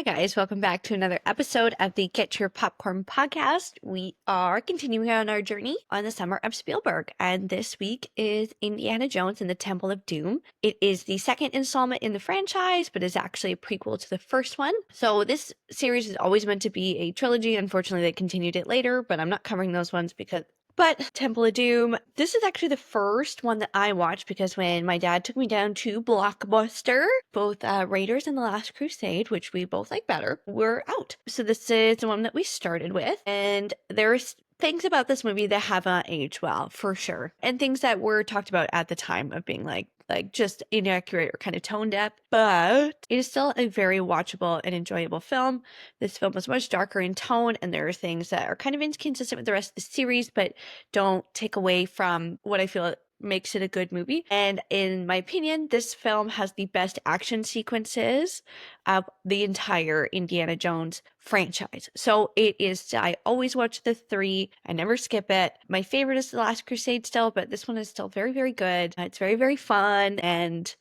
guys, welcome back to another episode of the Get Your Popcorn podcast. We are continuing on our journey on the summer of Spielberg, and this week is Indiana Jones and the Temple of Doom. It is the second installment in the franchise, but is actually a prequel to the first one. So this series is always meant to be a trilogy. Unfortunately, they continued it later, but I'm not covering those ones because Temple of Doom, this is actually the first one that I watched because when my dad took me down to Blockbuster, both Raiders and The Last Crusade, which we both like better, were out. So this is the one that we started with, and there's things about this movie that haven't aged well, for sure. And things that were talked about at the time of being like just inaccurate or kind of tone deaf, but it is still a very watchable and enjoyable film. This film is much darker in tone, and there are things that are kind of inconsistent with the rest of the series, but don't take away from what I feel makes it a good movie. And in my opinion, this film has the best action sequences of the entire Indiana Jones franchise. So it is, I always watch the three. I never skip it. My favorite is The Last Crusade still, but this one is still very, very good. It's very, very fun, and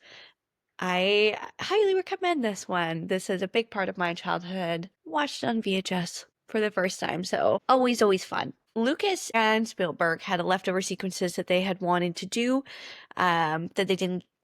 I highly recommend this one. This is a big part of my childhood. Watched on VHS for the first time, so always, always fun. Lucas and Spielberg had leftover sequences that they had wanted to do that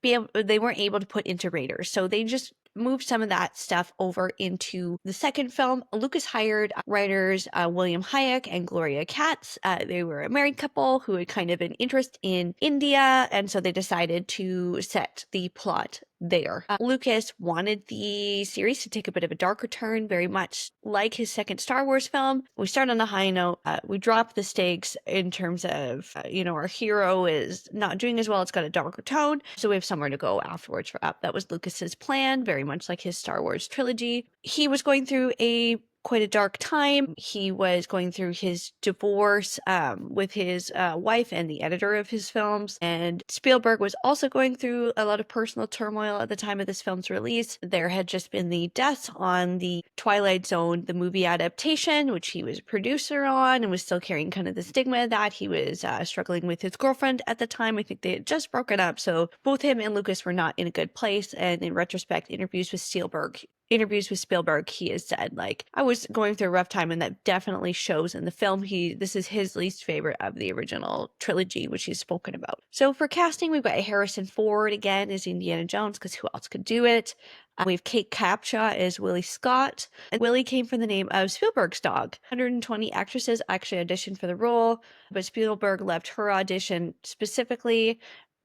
they weren't able to put into Raiders. So they just moved some of that stuff over into the second film. Lucas hired writers William Hayek and Gloria Katz. They were a married couple who had kind of an interest in India, and so they decided to set the plot there. Lucas wanted the series to take a bit of a darker turn, very much like his second Star Wars film. We start on a high note. We drop the stakes in terms of, our hero is not doing as well. It's got a darker tone. So we have somewhere to go afterwards for up. That was Lucas's plan, very much like his Star Wars trilogy. He was going through quite a dark time. He was going through his divorce with his wife and the editor of his films. And Spielberg was also going through a lot of personal turmoil at the time of this film's release. There had just been the death on the Twilight Zone, the movie adaptation, which he was a producer on and was still carrying kind of the stigma that he was struggling with his girlfriend at the time. I think they had just broken up. So both him and Lucas were not in a good place. And in retrospect, interviews with Spielberg, he has said, I was going through a rough time, and that definitely shows in the film. This is his least favorite of the original trilogy, which he's spoken about. So for casting, we've got Harrison Ford again as Indiana Jones, because who else could do it? We have Kate Capshaw as Willie Scott. And Willie came from the name of Spielberg's dog. 120 actresses actually auditioned for the role, but Spielberg left her audition specifically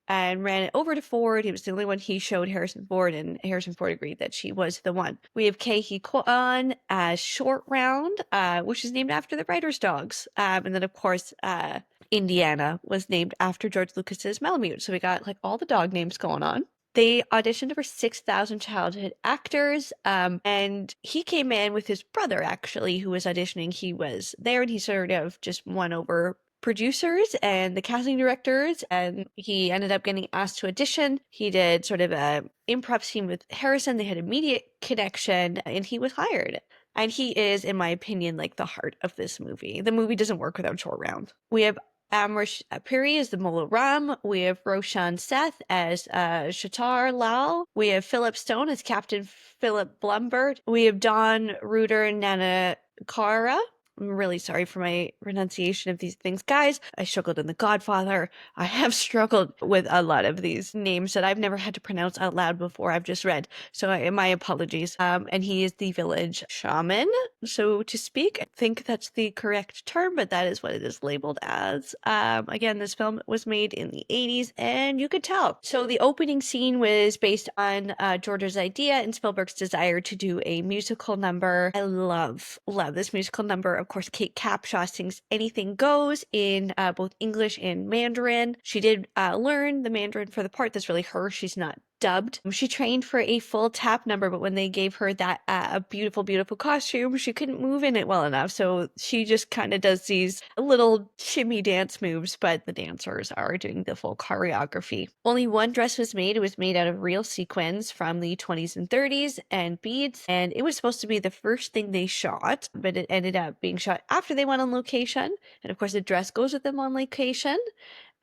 and ran it over to Ford. He was the only one he showed Harrison Ford, and Harrison Ford agreed that she was the one. We have Kei Kwan as Short Round, which is named after the writer's dogs. And then, of course, Indiana was named after George Lucas's Malamute. So we got all the dog names going on. They auditioned over 6,000 childhood actors, and he came in with his brother, actually, who was auditioning. He was there, and he sort of just won over producers and the casting directors, and he ended up getting asked to audition. He did sort of a improv scene with Harrison. They had immediate connection, and he was hired. And he is, in my opinion, the heart of this movie. The movie doesn't work without Short Round. We have Amrish Puri as the Mola Ram. We have Roshan Seth as Shatar Lal. We have Philip Stone as Captain Philip Blumbert. We have Don Reuter Nanakara. I'm really sorry for my pronunciation of these things. Guys, I struggled in The Godfather. I have struggled with a lot of these names that I've never had to pronounce out loud before. I've just read. So my apologies. And he is the village shaman, so to speak. I think that's the correct term, but that is what it is labeled as. Again, this film was made in the 80s, and you could tell. So the opening scene was based on George's idea and Spielberg's desire to do a musical number. I love this musical number. Of course, Kate Capshaw sings Anything Goes in both English and Mandarin. She did learn the Mandarin for the part. That's really her. She's not dubbed. She trained for a full tap number, but when they gave her that beautiful, beautiful costume, she couldn't move in it well enough. So she just kind of does these little shimmy dance moves, but the dancers are doing the full choreography. Only one dress was made. It was made out of real sequins from the 20s and 30s and beads, and it was supposed to be the first thing they shot, but it ended up being shot after they went on location. And of course, the dress goes with them on location.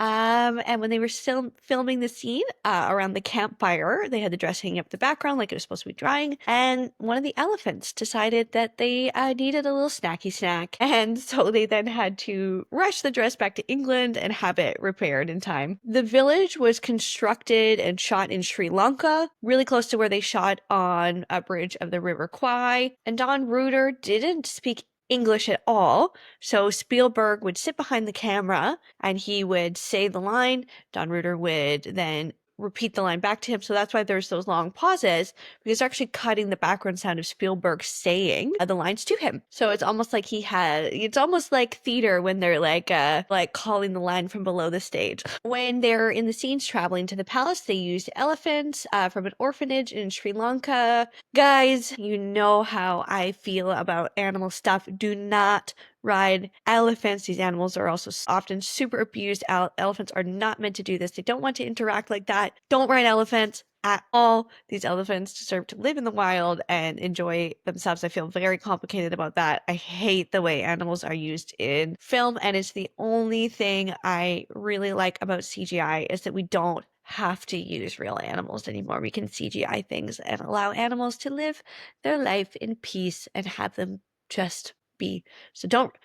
And when they were still filming the scene around the campfire, they had the dress hanging up the background like it was supposed to be drying. And one of the elephants decided that they needed a little snacky snack. And so they then had to rush the dress back to England and have it repaired in time. The village was constructed and shot in Sri Lanka, really close to where they shot on a bridge of the River Kwai. And Don Reuter didn't speak English at all. So Spielberg would sit behind the camera and he would say the line. Don Reuter would then repeat the line back to him. So that's why there's those long pauses, because they're actually cutting the background sound of Spielberg saying the lines to him. So it's almost like it's almost like theater when they're like calling the line from below the stage. When they're in the scenes traveling to the palace, they used elephants from an orphanage in Sri Lanka. Guys, you know how I feel about animal stuff. Do not ride elephants. These animals are also often super abused. Elephants are not meant to do this. They don't want to interact like that. Don't ride elephants at all. These elephants deserve to live in the wild and enjoy themselves. I feel very complicated about that. I hate the way animals are used in film, and it's the only thing I really like about CGI is that we don't have to use real animals anymore. We can CGI things and allow animals to live their life in peace and have them just be. So don't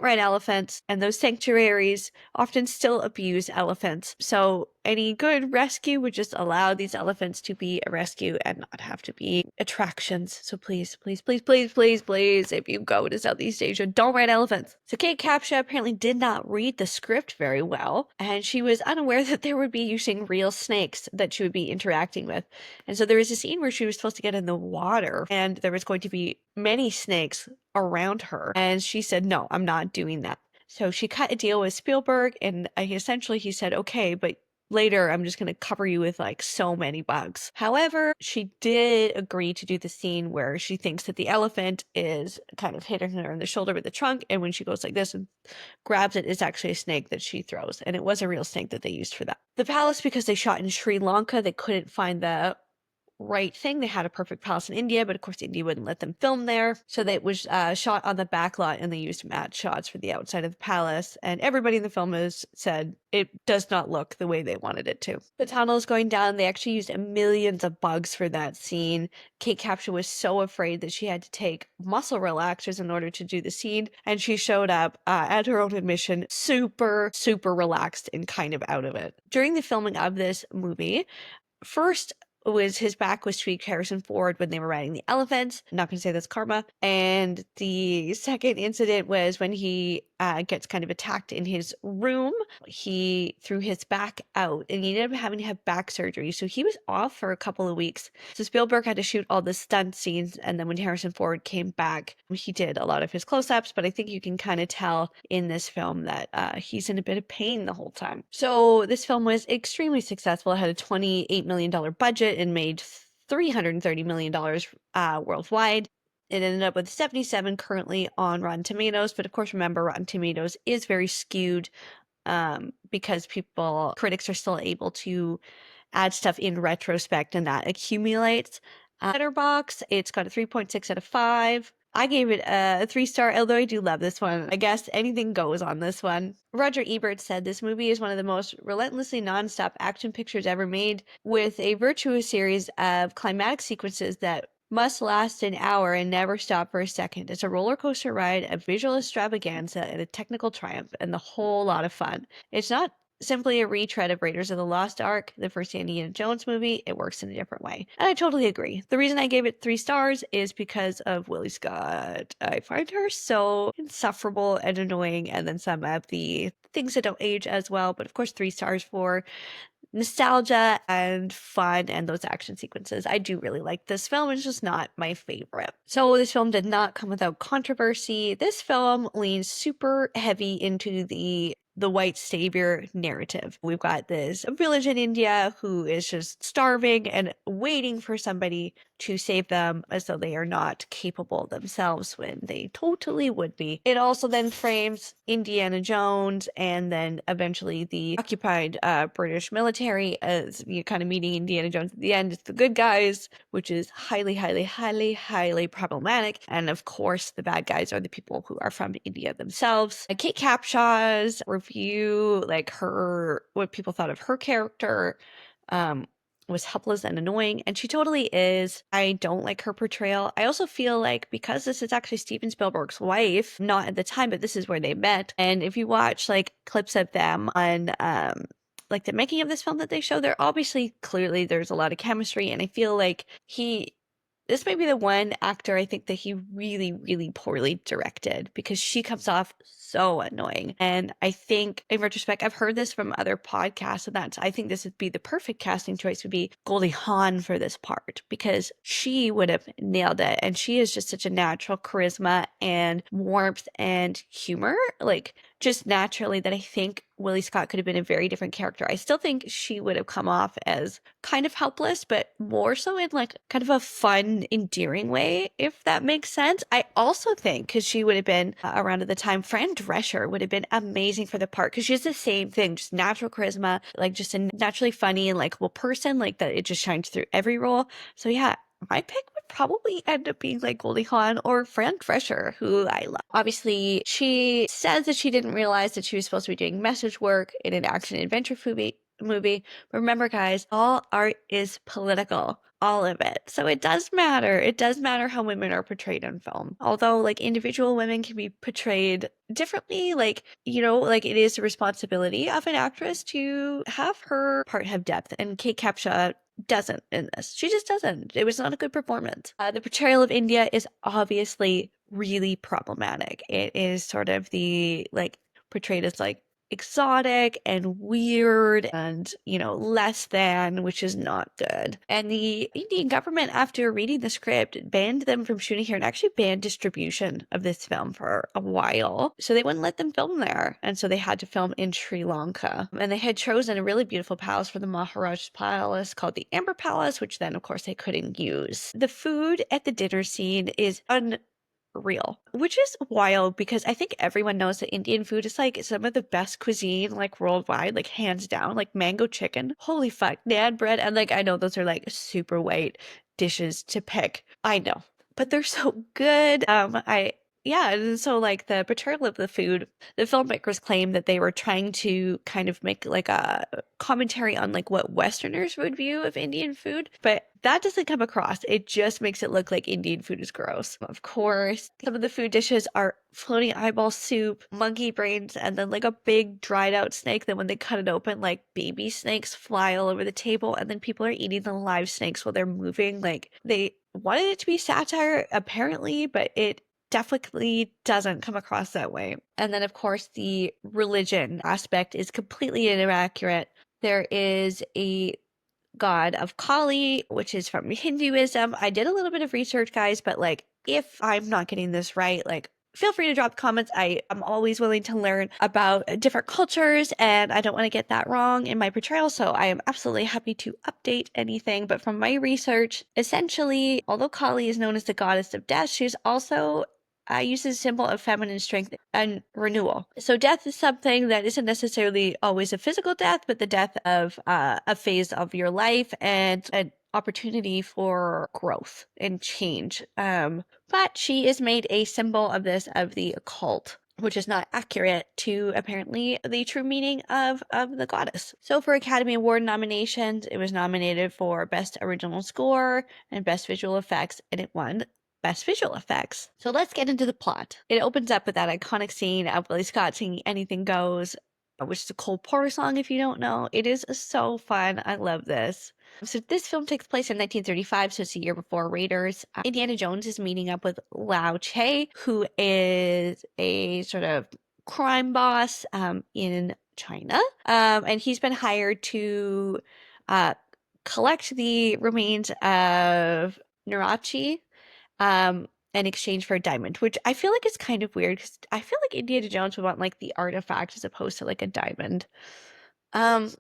ride elephants, and those sanctuaries often still abuse elephants. So any good rescue would just allow these elephants to be a rescue and not have to be attractions. So please, please, please, please, please, please, if you go to Southeast Asia, don't ride elephants. So Kate Capshaw apparently did not read the script very well, and she was unaware that there would be using real snakes that she would be interacting with. And so there was a scene where she was supposed to get in the water, and there was going to be many snakes around her. And she said, no, I'm not doing that. So she cut a deal with Spielberg, and essentially he said, okay, but later I'm just going to cover you with like so many bugs. However, she did agree to do the scene where she thinks that the elephant is kind of hitting her in the shoulder with the trunk, and when she goes like this and grabs it, it's actually a snake that she throws, and it was a real snake that they used for that. The palace, because they shot in Sri Lanka, they couldn't find the right thing. They had a perfect palace in India, but of course India wouldn't let them film there. So that was shot on the back lot, and they used matte shots for the outside of the palace. And everybody in the film has said it does not look the way they wanted it to. The tunnel is going down. They actually used millions of bugs for that scene. Kate Capshaw was so afraid that she had to take muscle relaxers in order to do the scene. And she showed up at her own admission, super, super relaxed and kind of out of it. During the filming of this movie, first was his back was to Harrison Ford when they were riding the elephants. I'm not going to say that's karma. And the second incident was when he gets kind of attacked in his room. He threw his back out, and he ended up having to have back surgery. So he was off for a couple of weeks. So Spielberg had to shoot all the stunt scenes. And then when Harrison Ford came back, he did a lot of his close-ups. But I think you can kind of tell in this film that he's in a bit of pain the whole time. So this film was extremely successful. It had a $28 million budget and made $330 million worldwide. It ended up with 77 currently on Rotten Tomatoes, but of course, remember, Rotten Tomatoes is very skewed because critics are still able to add stuff in retrospect, and that accumulates. Letterboxd, it's got a 3.6 out of 5. I gave it a 3-star, although I do love this one. I guess anything goes on this one. Roger Ebert said this movie is one of the most relentlessly nonstop action pictures ever made, with a virtuous series of climatic sequences that must last an hour and never stop for a second. It's a roller coaster ride, a visual extravaganza, and a technical triumph, and the whole lot of fun. It's not simply a retread of Raiders of the Lost Ark, the first Indiana Jones movie. It works in a different way. And I totally agree. The reason I gave it 3 stars is because of Willie Scott. I find her so insufferable and annoying, and then some of the things that don't age as well. But of course, 3 stars for nostalgia and fun and those action sequences. I do really like this film. It's just not my favorite. So this film did not come without controversy. This film leans super heavy into the white savior narrative. We've got this village in India who is just starving and waiting for somebody to save them, as though they are not capable themselves when they totally would be. It also then frames Indiana Jones and then eventually the occupied British military as you kind of meeting Indiana Jones at the end. It's the good guys, which is highly, highly, highly, highly problematic. And of course, the bad guys are the people who are from India themselves. Kate Capshaw's view, like what people thought of her character, um, was helpless and annoying, and she totally is. I don't like her portrayal. I also feel like because this is actually Steven Spielberg's wife, not at the time, but this is where they met. And if you watch like clips of them on like the making of this film that they show, they're obviously clearly there's a lot of chemistry, and I feel like this may be the one actor I think that he really, really poorly directed because she comes off so annoying. And I think in retrospect, I've heard this from other podcasts, and I think this would be the perfect casting choice would be Goldie Hawn for this part because she would have nailed it. And she is just such a natural charisma and warmth and humor, like just naturally, that I think Willie Scott could have been a very different character. I still think she would have come off as kind of helpless, but more so in like kind of a fun, endearing way, if that makes sense. I also think because she would have been around at the time, Fran Drescher would have been amazing for the part because she's the same thing, just natural charisma, like just a naturally funny and likable person, like that it just shines through every role. So yeah, my pick would probably end up being like Goldie Hawn or Fran Drescher, who I love. Obviously, she says that she didn't realize that she was supposed to be doing message work in an action adventure movie. But remember, guys, all art is political. All of it. So it does matter. It does matter how women are portrayed in film. Although, like, individual women can be portrayed differently, like, like it is the responsibility of an actress to have her part have depth. And Kate Capshaw doesn't in this. She just doesn't. It was not a good performance. The portrayal of India is obviously really problematic. It is sort of the like portrayed as like exotic and weird and less than, which is not good. And the Indian government, after reading the script, banned them from shooting here and actually banned distribution of this film for a while, so they wouldn't let them film there, and so they had to film in Sri Lanka. And they had chosen a really beautiful palace for the Maharaja's palace called the Amber Palace, which then of course they couldn't use. The food at the dinner scene is real, which is wild because I think everyone knows that Indian food is like some of the best cuisine like worldwide, like hands down, like mango chicken. Holy fuck, naan bread. And like I know those are like super white dishes to pick. I know. But they're so good. Yeah, and so like the portrayal of the food, the filmmakers claim that they were trying to kind of make like a commentary on like what Westerners would view of Indian food, but that doesn't come across. It just makes it look like Indian food is gross. Of course, some of the food dishes are floating eyeball soup, monkey brains, and then like a big dried out snake. Then when they cut it open, like baby snakes fly all over the table, and then people are eating the live snakes while they're moving. Like they wanted it to be satire, apparently, but it definitely doesn't come across that way. And then, of course, the religion aspect is completely inaccurate. There is a god of Kali, which is from Hinduism. I did a little bit of research, guys, but like, if I'm not getting this right, like, feel free to drop comments. I am always willing to learn about different cultures, and I don't want to get that wrong in my portrayal, so I am absolutely happy to update anything. But from my research, essentially, although Kali is known as the goddess of death, she's also uses a symbol of feminine strength and renewal. So death is something that isn't necessarily always a physical death, but the death of a phase of your life and an opportunity for growth and change. But she is made a symbol of this, of the occult, which is not accurate to apparently the true meaning of the goddess. So for Academy Award nominations, it was nominated for Best Original Score and Best Visual Effects, and it won Best Visual Effects. So let's get into the plot. It opens up with that iconic scene of Willie Scott singing Anything Goes, which is a Cole Porter song if you don't know. It is so fun. I love this. So this film takes place in 1935, so it's a year before Raiders. Indiana Jones is meeting up with Lao Che, who is a sort of crime boss in China. And he's been hired to collect the remains of Narachi in exchange for a diamond, which I feel like is kind of weird because I feel like Indiana Jones would want like the artifact as opposed to like a diamond. Um,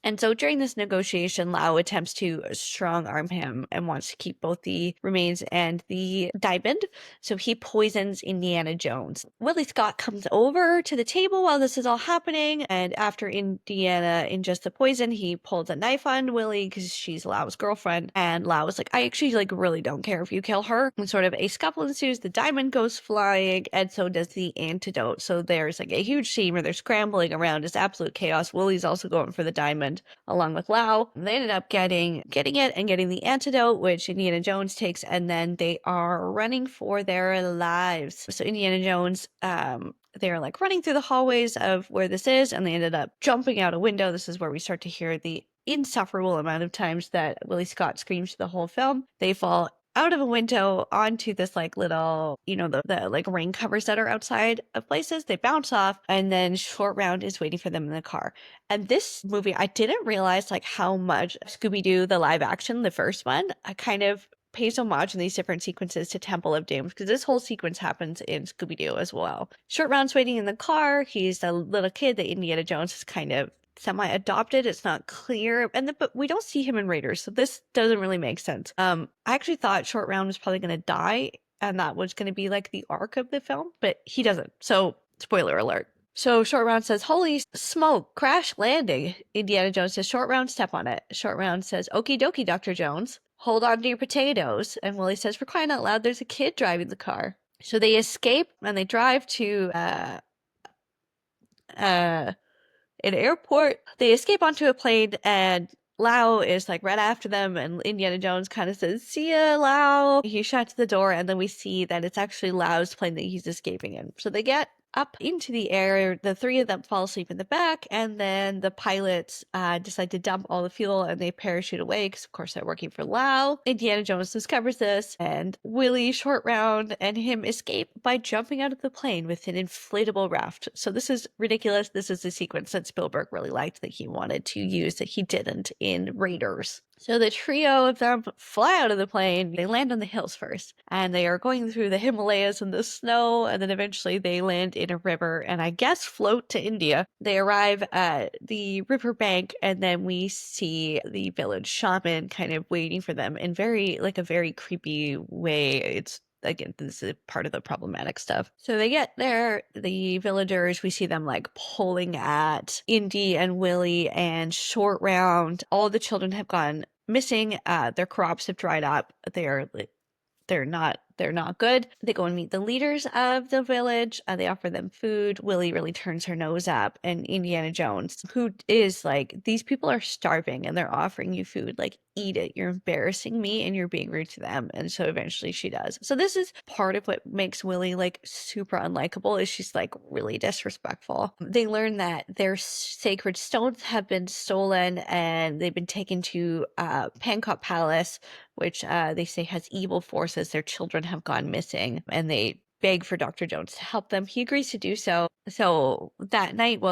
And so during this negotiation, Lau attempts to strong arm him and wants to keep both the remains and the diamond. So he poisons Indiana Jones. Willie Scott comes over to the table while this is all happening. And after Indiana ingests the poison, he pulls a knife on Willie because she's Lau's girlfriend. And Lau is like, I actually really don't care if you kill her. And sort of a scuffle ensues. The diamond goes flying, and so does the antidote. So there's a huge scene where they're scrambling around. It's absolute chaos. Willie's also going for the diamond along with Lau. They ended up getting it and getting the antidote, which Indiana Jones takes, and then they are running for their lives. So Indiana Jones, they're running through the hallways of where this is, and they ended up jumping out a window. This is where we start to hear the insufferable amount of times that Willie Scott screams the whole film. They fall out of a window onto this little, the rain covers that are outside of places. They bounce off, and then Short Round is waiting for them in the car. And this movie, I didn't realize how much Scooby-Doo, the live action, the first one, I kind of pays homage in these different sequences to Temple of Doom, because this whole sequence happens in Scooby-Doo as well. Short Round's waiting in the car. He's a little kid that Indiana Jones is kind of semi-adopted. It's not clear, but we don't see him in Raiders, so this doesn't really make sense. I actually thought Short Round was probably going to die, and that was going to be the arc of the film, but he doesn't. So spoiler alert. So Short Round says, "Holy smoke, crash landing." Indiana Jones says, "Short Round, step on it." Short Round says, "Okie dokie, Dr. Jones. Hold on to your potatoes." And Willie says, "For crying out loud, there's a kid driving the car." So they escape and they drive to an airport. They escape onto a plane, and Lau is right after them, and Indiana Jones kind of says, "See ya, Lau." He shuts the door, and then we see that it's actually Lau's plane that he's escaping in. So they get up into the air. The three of them fall asleep in the back, and then the pilots decide to dump all the fuel, and they parachute away because, of course, they're working for Lau. Indiana Jones discovers this, and Willie, Short Round, and him escape by jumping out of the plane with an inflatable raft. So this is ridiculous. This is the sequence that Spielberg really liked that he wanted to use that he didn't in Raiders. So the trio of them fly out of the plane. They land on the hills first, and they are going through the Himalayas and the snow, and then eventually they land in a river and I guess float to India. They arrive at the riverbank, and then we see the village shaman kind of waiting for them in a very creepy way. It's again, this is part of the problematic stuff. So they get there, the villagers, we see them pulling at Indy and Willie and Short Round. All the children have gone missing. Their crops have dried up. They're not good. They go and meet the leaders of the village. They offer them food. Willie really turns her nose up, and Indiana Jones, who is these people are starving and they're offering you food. Eat it. You're embarrassing me and you're being rude to them. And so eventually she does. So this is part of what makes Willie super unlikable, is she's really disrespectful. They learn that their sacred stones have been stolen and they've been taken to Pankot Palace, which they say has evil forces. Their children have gone missing, and they beg for Dr. Jones to help them. He agrees to do so. So that night,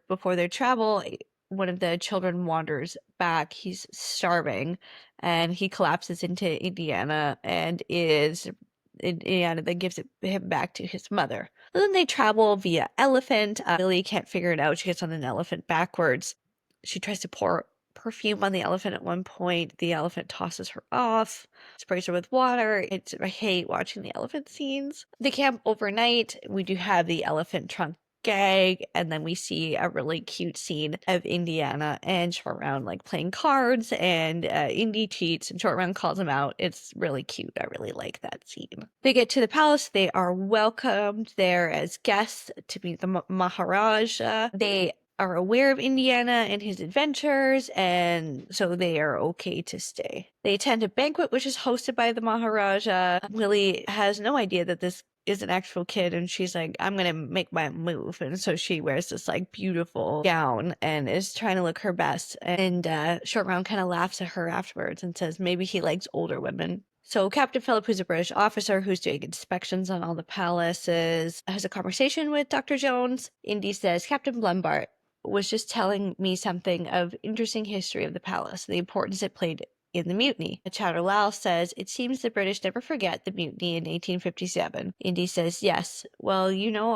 before their travel, one of the children wanders back. He's starving, and he collapses into Indiana, and Indiana then gives him back to his mother. And then they travel via elephant. Lily can't figure it out. She gets on an elephant backwards. She tries to pour perfume on the elephant at one point. The elephant tosses her off, sprays her with water. I hate watching the elephant scenes. They camp overnight. We do have the elephant trunk gag, and then we see a really cute scene of Indiana and Short Round playing cards, and Indy cheats and Short Round calls him out. It's really cute. I really like that scene. They get to the palace. They are welcomed there as guests to meet the Maharaja. They are aware of Indiana and his adventures, and so they are okay to stay. They attend a banquet which is hosted by the Maharaja. Willie has no idea that this is an actual kid, and she's like, "I'm gonna make my move." And so she wears this beautiful gown and is trying to look her best, and Short Round kind of laughs at her afterwards and says maybe he likes older women. So Captain Phillip, who's a British officer who's doing inspections on all the palaces, has a conversation with Dr. Jones. Indy says, "Captain Blumbart was just telling me something of interesting history of the palace, the importance it played in the mutiny. Chowder says, it seems the British never forget the mutiny in 1857. Indy says, yes. Well,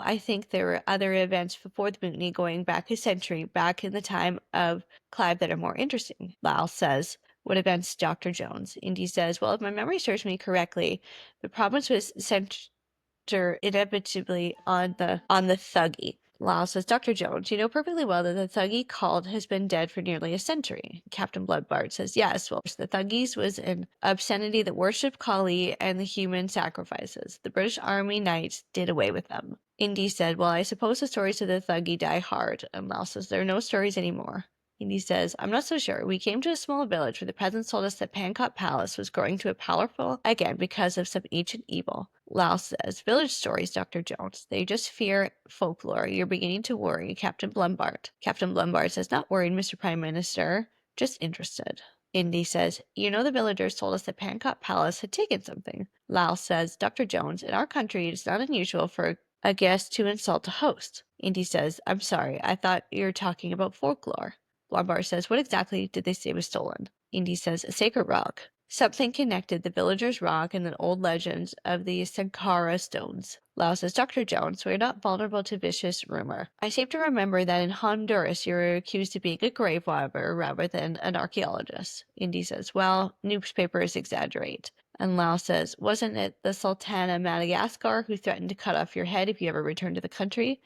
I think there were other events before the mutiny going back a century, back in the time of Clive, that are more interesting. Lyle says, what events, Dr. Jones? Indy says, well, if my memory serves me correctly, the province was center inevitably on the Thuggee. Lyle says, Dr. Jones, you know perfectly well that the Thuggee called has been dead for nearly a century. Captain Bloodbard says, yes, well, the Thuggees was an obscenity that worshipped Kali and the human sacrifices. The British Army Knights did away with them. Indy said, well, I suppose the stories of the Thuggee die hard. And Lyle says, there are no stories anymore. Indy says, I'm not so sure. We came to a small village where the peasants told us that Pankot Palace was growing to a powerful again because of some ancient evil. Lyle says, village stories, Dr. Jones. They just fear folklore. You're beginning to worry, Captain Blumbard. Captain Blumbard says, not worried, Mr. Prime Minister. Just interested. Indy says, the villagers told us that Pankot Palace had taken something. Lyle says, Dr. Jones, in our country, it is not unusual for a guest to insult a host. Indy says, I'm sorry, I thought you were talking about folklore. Blombar says, what exactly did they say was stolen? Indy says, a sacred rock. Something connected the villagers' rock and the old legends of the Sankara stones. Lau says, Dr. Jones, we're not vulnerable to vicious rumor. I seem to remember that in Honduras you were accused of being a grave robber rather than an archaeologist. Indy says, well, newspapers exaggerate. And Lau says, wasn't it the Sultan of Madagascar who threatened to cut off your head if you ever returned to the country?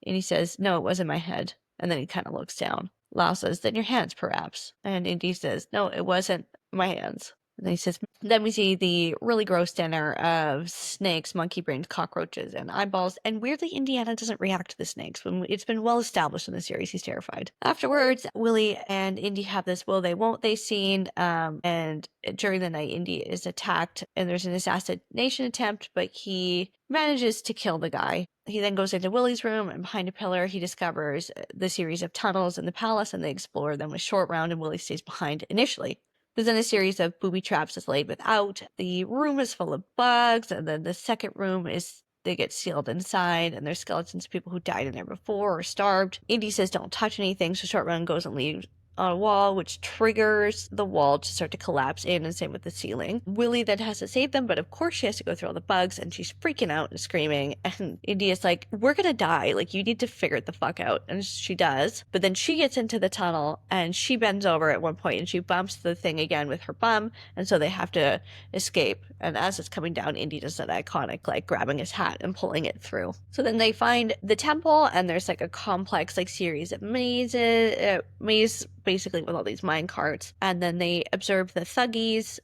And he says, no, it wasn't my head. And then he kind of looks down. Lau says, then your hands, perhaps. And Indy says, no, it wasn't my hands. And then he says, then we see the really gross dinner of snakes, monkey brains, cockroaches, and eyeballs. And weirdly, Indiana doesn't react to the snakes. When it's been well established in the series, he's terrified. Afterwards, Willie and Indy have this will they, won't they scene. And during the night, Indy is attacked and there's an assassination attempt, but he manages to kill the guy. He then goes into Willie's room, and behind a pillar, he discovers the series of tunnels in the palace, and they explore them with Short Round, and Willie stays behind initially. There's then a series of booby traps that's laid without. The room is full of bugs, and then the second room is they get sealed inside, and there's skeletons of people who died in there before or starved. Indy says don't touch anything, so Short Round goes and leaves on a wall, which triggers the wall to start to collapse in, and same with the ceiling. Willie then has to save them, but of course she has to go through all the bugs, and she's freaking out and screaming, and Indy's like, we're gonna die, like, you need to figure it the fuck out, and she does, but then she gets into the tunnel, and she bends over at one point, and she bumps the thing again with her bum, and so they have to escape, and as it's coming down, Indy does that iconic, like, grabbing his hat and pulling it through. So then they find the temple, and there's, like, a complex, like, series of maze basically with all these mine carts, and then they observe the Thuggees,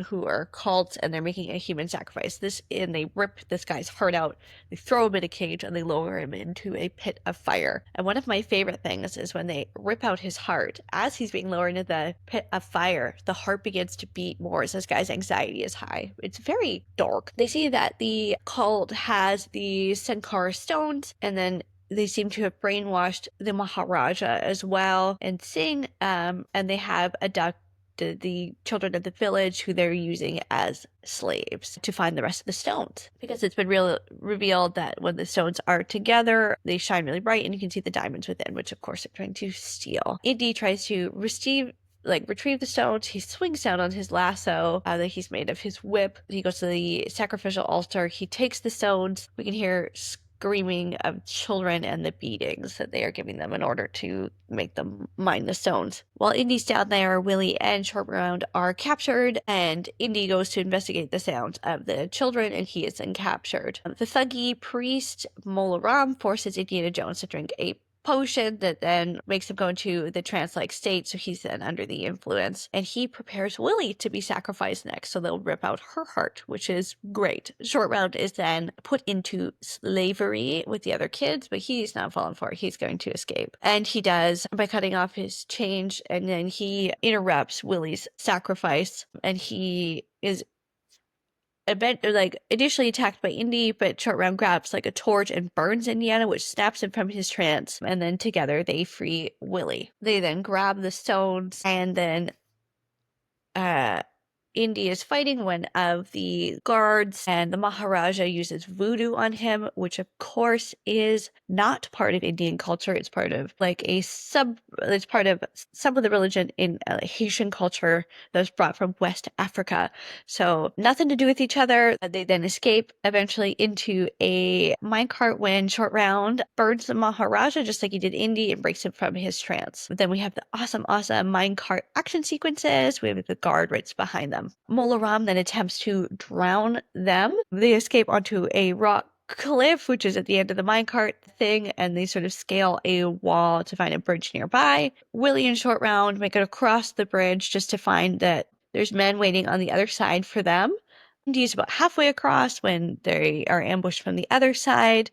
who are cults, and they're making a human sacrifice. And they rip this guy's heart out, they throw him in a cage, and they lower him into a pit of fire. And one of my favorite things is when they rip out his heart, as he's being lowered into the pit of fire, the heart begins to beat more as this guy's anxiety is high. It's very dark. They see that the cult has the Sankara stones, and then they seem to have brainwashed the Maharaja as well and Singh, and they have abducted the children of the village who they're using as slaves to find the rest of the stones. Because it's been revealed that when the stones are together, they shine really bright and you can see the diamonds within, which of course they're trying to steal. Indy tries to retrieve the stones. He swings down on his lasso that he's made of his whip. He goes to the sacrificial altar. He takes the stones. We can hear screaming of children and the beatings that they are giving them in order to make them mine the stones. While Indy's down there, Willie and Short Round are captured, and Indy goes to investigate the sounds of the children, and he is then captured. The Thuggee priest Molaram forces Indiana Jones to drink a potion that then makes him go into the trance-like state, so he's then under the influence, and he prepares Willie to be sacrificed next, so they'll rip out her heart, which is great. Short Round is then put into slavery with the other kids, but he's not falling for it. He's going to escape, and he does by cutting off his chain, and then he interrupts Willie's sacrifice, and he is initially attacked by Indy, but Short Round grabs a torch and burns Indiana, which snaps him from his trance, and then together they free Willie. They then grab the stones, and then Indy is fighting one of the guards, and the Maharaja uses voodoo on him, which of course is not part of Indian culture. It's part of it's part of some of the religion in Haitian culture that was brought from West Africa. So nothing to do with each other. They then escape eventually into a minecart when Short Round burns the Maharaja just like he did Indy and breaks him from his trance. But then we have the awesome minecart action sequences. We have the guard right behind them. Molaram then attempts to drown them. They escape onto a rock cliff, which is at the end of the minecart thing, and they sort of scale a wall to find a bridge nearby. Willie and Short Round make it across the bridge just to find that there's men waiting on the other side for them. Indy's about halfway across when they are ambushed from the other side.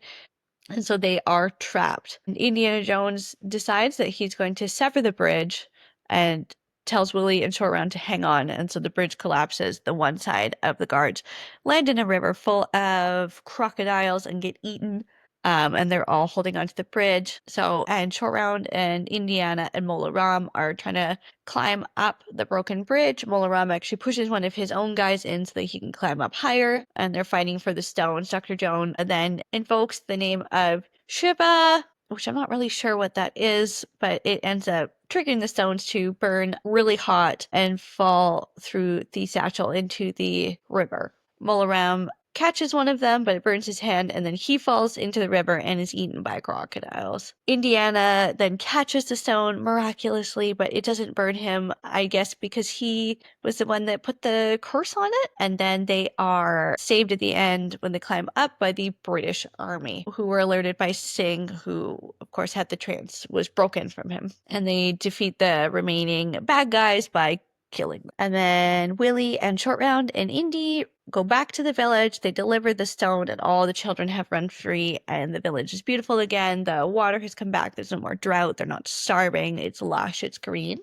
And so they are trapped. And Indiana Jones decides that he's going to sever the bridge and tells Willie and Short Round to hang on. And so the bridge collapses. The one side of the guards land in a river full of crocodiles and get eaten. And they're all holding onto the bridge. And Short Round and Indiana and Mola Ram are trying to climb up the broken bridge. Mola Ram actually pushes one of his own guys in so that he can climb up higher. And they're fighting for the stones. Dr. Jones then invokes the name of Shiva, which I'm not really sure what that is, but it ends up triggering the stones to burn really hot and fall through the satchel into the river. Mola Ram catches one of them, but it burns his hand, and then he falls into the river and is eaten by crocodiles. Indiana then catches the stone miraculously, but it doesn't burn him, I guess, because he was the one that put the curse on it. And then they are saved at the end when they climb up by the British Army, who were alerted by Singh, who, of course, had the trance was broken from him. And they defeat the remaining bad guys by killing them. And then Willie and Short Round and Indy go back to the village. They deliver the stone, and all the children have run free, and the village is beautiful again. The water has come back. There's no more drought. They're not starving. It's lush. It's green.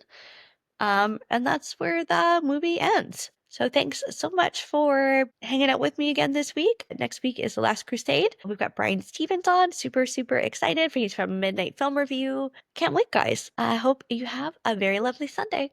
And that's where the movie ends. So thanks so much for hanging out with me again this week. Next week is The Last Crusade. We've got Brian Stevens on. Super, super excited for he's from Midnight Film Review. Can't wait, guys. I hope you have a very lovely Sunday.